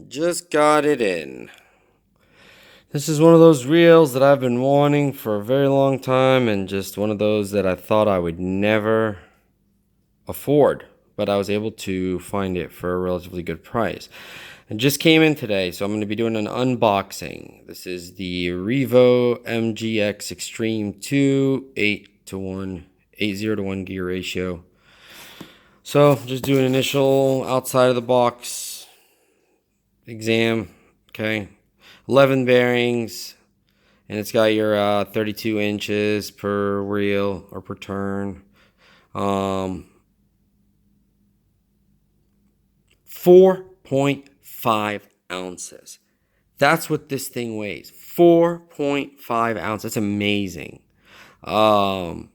Just got it in. This is one of those reels that I've been wanting for a very long time, and just one of those that I thought I would never afford, but I was able to find it for a relatively good price. It just came in today, so I'm going to be doing an unboxing. This is the Revo MGXTreme2 80 to 1 gear ratio. So just do an initial outside of the box exam. Okay, 11 bearings, and it's got your 32 inches per reel or per turn. 4.5 ounces. That's what this thing weighs. 4.5 ounces. That's amazing. I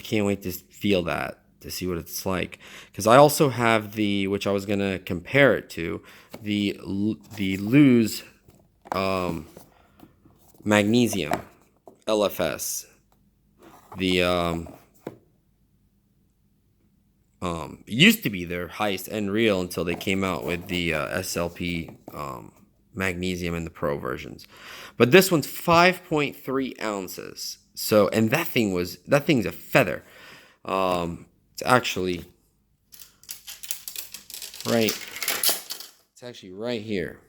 can't wait to feel that, to see what it's like. Because I also have the, which I was going to compare it to, the Lose Magnesium LFS. The it used to be their highest end reel until they came out with the SLP Magnesium in the Pro versions. But this one's 5.3 ounces. So, and that thing's a feather. It's actually right here.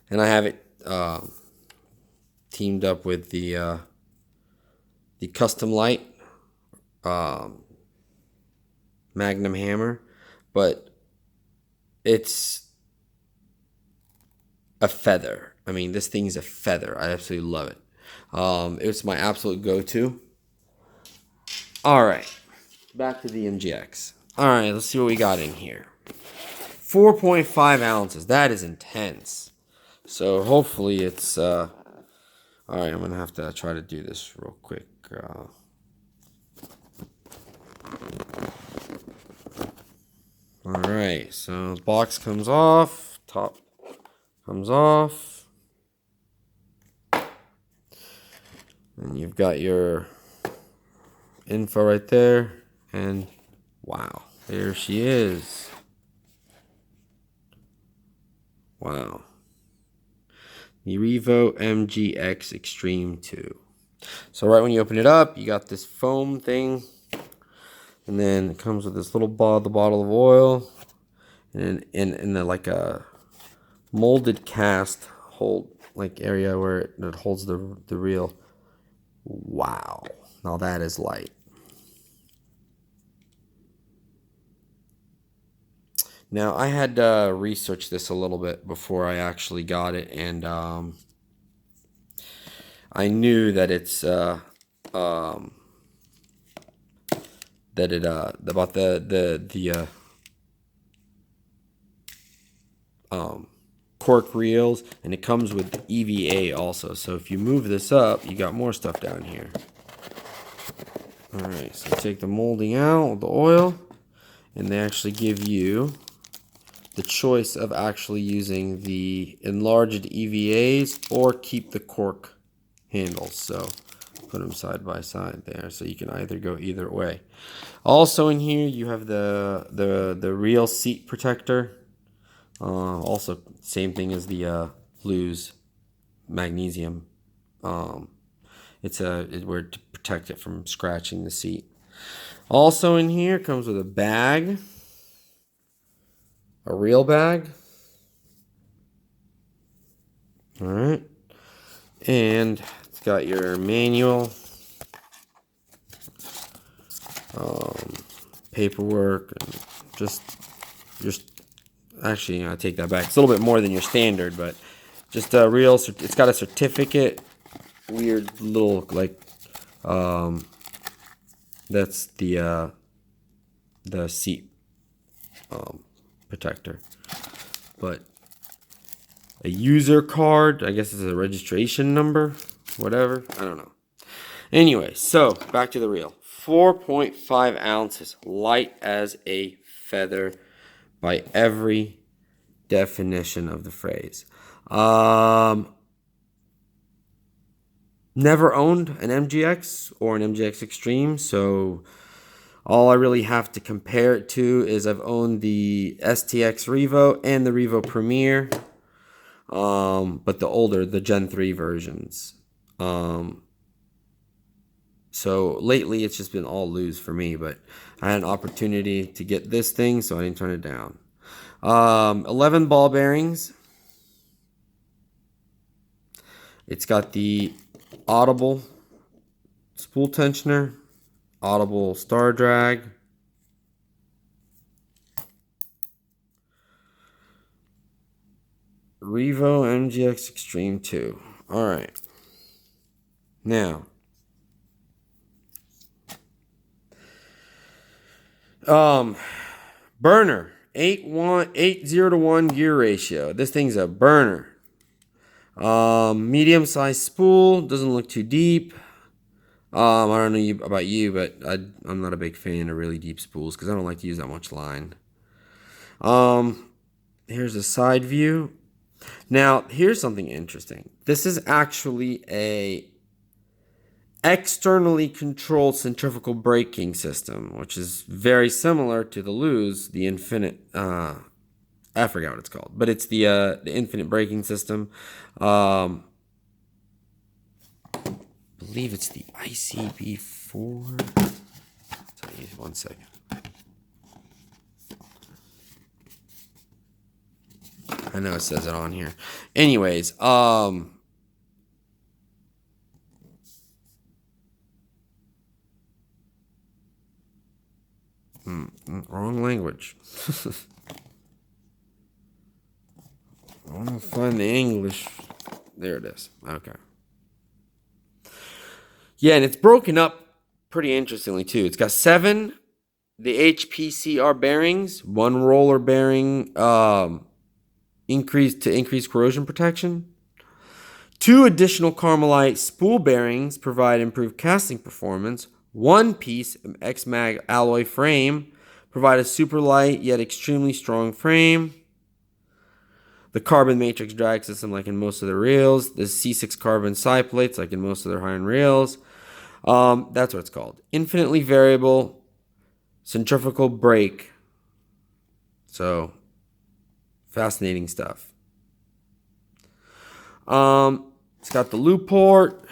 And I have it teamed up with the Custom Light Magnum hammer, but it's a feather. I mean, this thing's a feather. I absolutely love it. It's my absolute go-to. All right, back to the MGX. All right, let's see what we got in here. 4.5 ounces. That is intense. So hopefully it's all right. I'm gonna have to try to do this real quick. All right, so the box comes off, top comes off, and you've got your info right there, and wow, there she is. Wow. The Revo MGXTreme2. So right when you open it up, you got this foam thing, and then it comes with this little bottle of oil, and in like a molded cast hold like area where it holds the reel. Wow, now that is light. Now I had researched this a little bit before I actually got it, and I knew that it's about the cork reels, and it comes with EVA also. So if you move this up, you got more stuff down here. All right, so take the molding out with the oil, and they actually give you the choice of actually using the enlarged EVAs or keep the cork handles. So put them side by side there, so you can either go either way. Also in here you have the reel seat protector. Also same thing as the Lose Magnesium. It's where to protect it from scratching the seat. Also in here comes with a bag, a reel bag. All right, and it's got your manual, paperwork, and just actually, I take that back. It's a little bit more than your standard, but just a real. It's got a certificate. Weird little like, that's the seat protector, but a user card. I guess it's a registration number, whatever. I don't know. Anyway, so back to the reel. 4.5 ounces, light as a feather by every definition of the phrase. Never owned an MGX or an MGX Extreme, so All I really have to compare it to is I've owned the STX Revo and the Revo Premier, but the older, the Gen 3 versions. So lately it's just been all lose for me, but I had an opportunity to get this thing, so I didn't turn it down. 11 ball bearings. It's got the audible spool tensioner, audible star drag, Revo MGXTreme2. All right. Now, burner 8:0 gear ratio. This thing's a burner. Medium sized spool, doesn't look too deep. I don't know about you, but I'm not a big fan of really deep spools because I don't like to use that much line. Here's a side view. Now, here's something interesting. This is actually a externally controlled centrifugal braking system, which is very similar to the Luz, the Infinite. I forgot what it's called, but it's the Infinite braking system. I believe it's the ICB4. Tell you 1 second. I know it says it on here. Anyways, wrong language. I want to find the English. There it is. Okay. Yeah, and it's broken up pretty interestingly too. It's got 7 the HPCR bearings, 1 roller bearing, increase corrosion protection. 2 additional Carmelite spool bearings provide improved casting performance. 1 piece of X-Mag alloy frame provide a super light yet extremely strong frame. The carbon matrix drag system, like in most of the reels. The C6 carbon side plates, like in most of their high-end reels. That's what it's called. Infinitely variable centrifugal brake. So, fascinating stuff. It's got the loop port.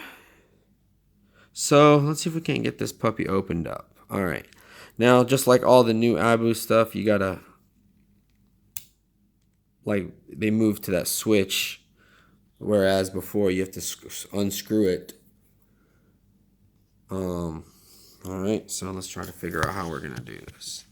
So, let's see if we can't get this puppy opened up. All right. Now, just like all the new Abu stuff, you gotta, like, they moved to that switch, whereas before you have to unscrew it. All right, so let's try to figure out how we're gonna do this.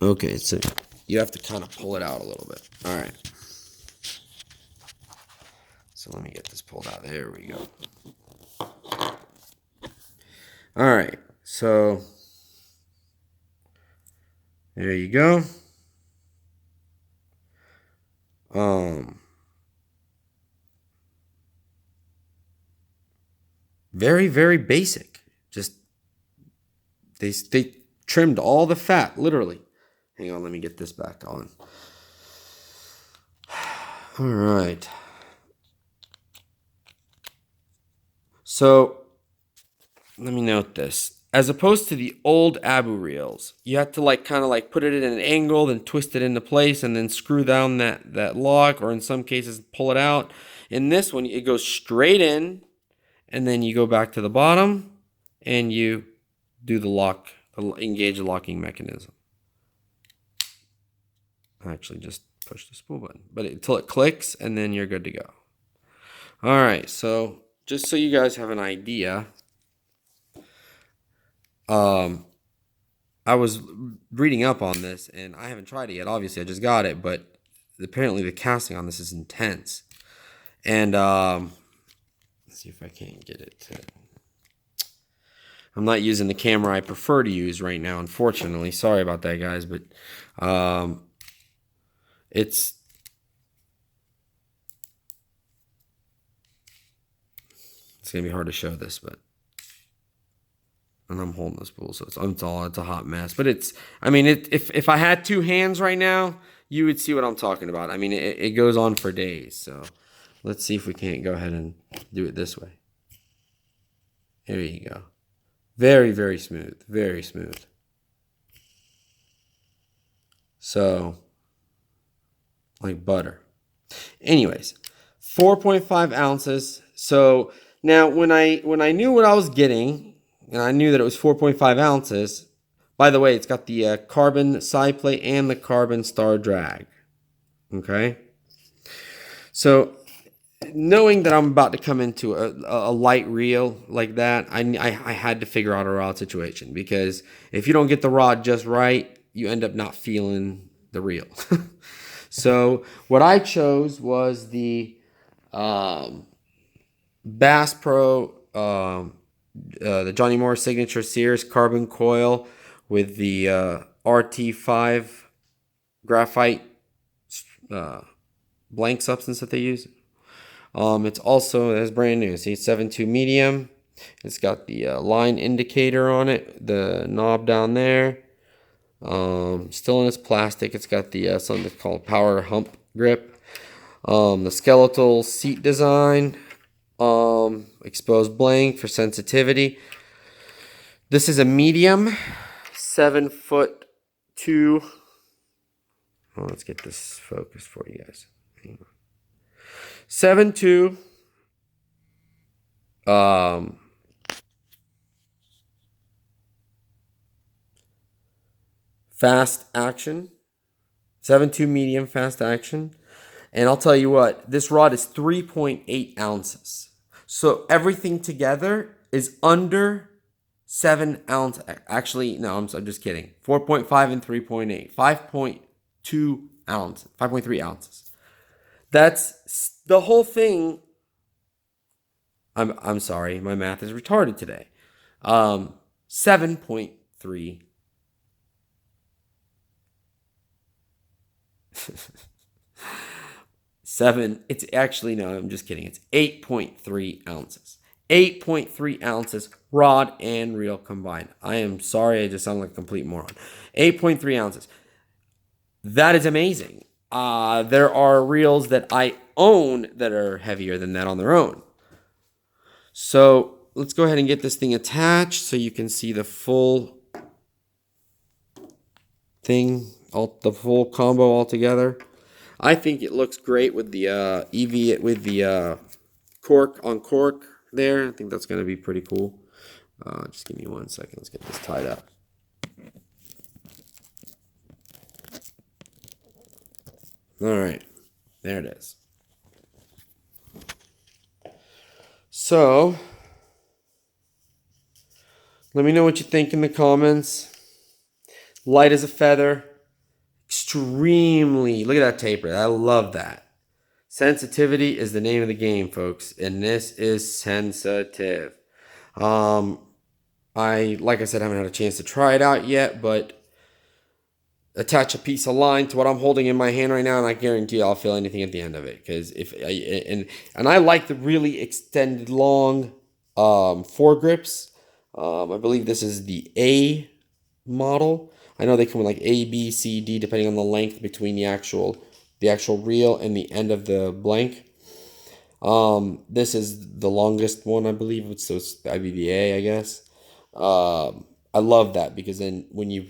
Okay, so you have to kind of pull it out a little bit. All right. So let me get this pulled out. There we go. All right, so there you go. Very, very basic. Just they trimmed all the fat, literally. Hang on, let me get this back on. All right. So let me note this. As opposed to the old Abu reels, you have to kind of put it in an angle, then twist it into place, and then screw down that lock, or in some cases pull it out. In this one, it goes straight in, and then you go back to the bottom, and you do the lock, engage the locking mechanism. Actually, just push the spool button, but until it clicks, and then you're good to go. All right, so just so you guys have an idea. I was reading up on this, and I haven't tried it yet. Obviously, I just got it, but apparently the casting on this is intense. And let's see if I can't get it to. I'm not using the camera I prefer to use right now, unfortunately. Sorry about that, guys, but it's gonna be hard to show this, but. And I'm holding the spool, so it's a hot mess. But if I had 2 hands right now, you would see what I'm talking about. I mean, it goes on for days. So let's see if we can't go ahead and do it this way. There you go. Very, very smooth. Very smooth. So, like butter. Anyways, 4.5 ounces. So now when I knew what I was getting, and I knew that it was 4.5 ounces, by the way, it's got the carbon side plate and the carbon star drag. Okay. So knowing that I'm about to come into a light reel like that, I had to figure out a rod situation, because if you don't get the rod just right, you end up not feeling the reel. So what I chose was the Bass Pro, the Johnny Moore Signature Sears carbon coil with the RT5 graphite blank substance that they use. It's brand new. See, 7.2 medium. It's got the line indicator on it, the knob down there. Still in its plastic. It's got the something that's called power hump grip. The skeletal seat design. Exposed blank for sensitivity. This is a medium, 7'2". Oh, let's get this focused for you guys. 7'2". Fast action. 7'2" medium fast action. And I'll tell you what, this rod is 3.8 ounces. So everything together is under 7 ounces. Actually, no, I'm just kidding. 4.5 and 3.8. 5.2 ounces. 5.3 ounces. That's the whole thing. I'm sorry, my math is retarded today. 7.3. It's actually, no, I'm just kidding. It's 8.3 ounces. 8.3 ounces, rod and reel combined. I am sorry, I just sound like a complete moron. 8.3 ounces. That is amazing. There are reels that I own that are heavier than that on their own. So let's go ahead and get this thing attached so you can see the full thing, the full combo all together. I think it looks great with the with the cork on cork there. I think that's going to be pretty cool. Just give me 1 second. Let's get this tied up. All right, there it is. So let me know what you think in the comments. Light as a feather. Extremely, look at that taper. I love that. Sensitivity is the name of the game, folks, and this is sensitive. Like I said, I haven't had a chance to try it out yet, but attach a piece of line to what I'm holding in my hand right now, and I guarantee I'll feel anything at the end of it. Because and I like the really extended long foregrips. I believe this is the A model. I know they come with like A, B, C, D, depending on the length between the actual reel and the end of the blank. This is the longest one, I believe. So it's IBVA, I guess. I love that, because then when you